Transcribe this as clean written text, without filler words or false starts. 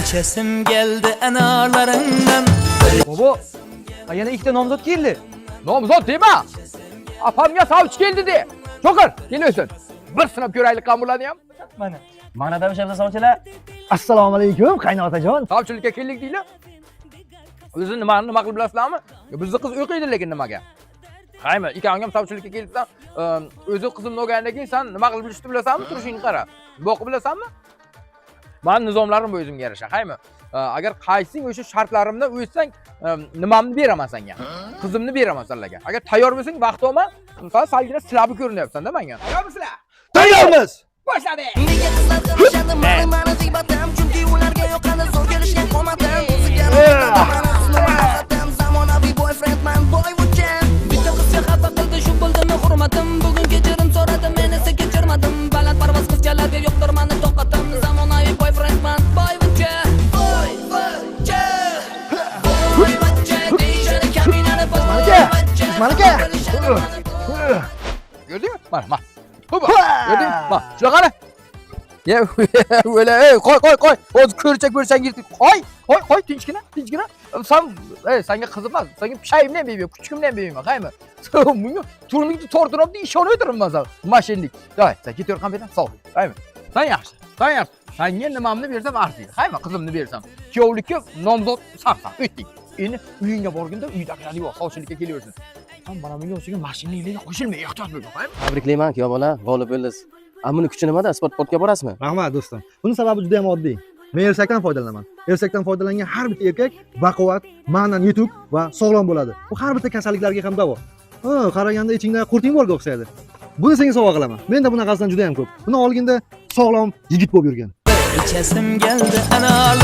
İçesim geldi analarından. Baba, yana ikkita nomzod keldi. Nomzod dema. Apamga savchi keldi de. Cho'qir, kelıyorsun. Bir sinab ko'raylik qan bo'ladi ham. Mana da o'sha savchilar. Assalomu alaykum qaynotajon. Savchilikka keldik deylar. O'zi nima qilib bilasizlarmi? Bizni qiz o'qiydi lekin nimaga? Qaymi, ikkoving ham savchilikka kelibsan, o'zi qizimni o'rgangandan keyin sen nima qilib bilishni bilasanmi? Turishingni qara. Bu o'qib bilasanmi? Men nizomlarim bu o'zimga yarasha, qaymi? Agar qaysing o'sha shartlarimni o'tsang, nimamni beraman senga. Qizimni beraman senlarga. Agar tayyor bo'lsang, vaqt olma, sen salgina silabı ko'rinyapsan-da menga. Tayyormisizlar? Tayyormiz. Boshladi. Nega qizlar qilishadi mani g'iybatim chunki ularga yo'qadi zo'r kelishgan qomatim zamonaviy boyfriendman boyvucham bitta qizga xafa qildi shu bo'ldimi hurmatim bugun kechirim so'radi men esa kechirmadim baland parvoz qizchalarga yo'qdir mani toqatim zamonaviy boyfriendman boyvucha deyishadi kaminani Malaka. Gördün mü? Bak. Gördün mü? Bak. Şuna qara. Ya öyle koy. O ko'rsak yirtib. Qo'y, tinchgina. Senga qiziqmas. Senga pishayimdan beyman, kuchugimdan beyman, qaymi? Bunga turningni tortirib ishonib o'tiribman sen. Mashinlik. Davay, sen ketaver qanbaydan, sog'. Qaymi? Sen yaxshi. Senga nimamni bersam arziydi. Qaymi? Qizimni bersam. Kuyovlikka nomzod saqsan, o'tdik. Endi uyingga borganda uydagilarni yo'q, sovchilikka kelaversin. Sen bana bunga o'xshagan mashinliklarga qo'shilmay ehtiyot bo'l, qaymi? Tabriklayman, kuyov bola, g'olib bo'ldingiz. Ammo kuchi nimada? Sportga borasizmi? Rahmat do'stim. Buning sababi juda ham oddiy. Men ersakdan foydalanaman. Ersakdan foydalangan har bir erkak baquvvat, ma'nan yetuk va sog'lom bo'ladi. Bu har bir kasalliklarga ham davo. Qaraganda ichingda qurting borga o'xshaydi. Buni senga sovg'a qilaman. Menda bunaqasidan juda ham ko'p. Buni olganda sog'lom yigit bo'lib yurgan. İçesim geldi analarından.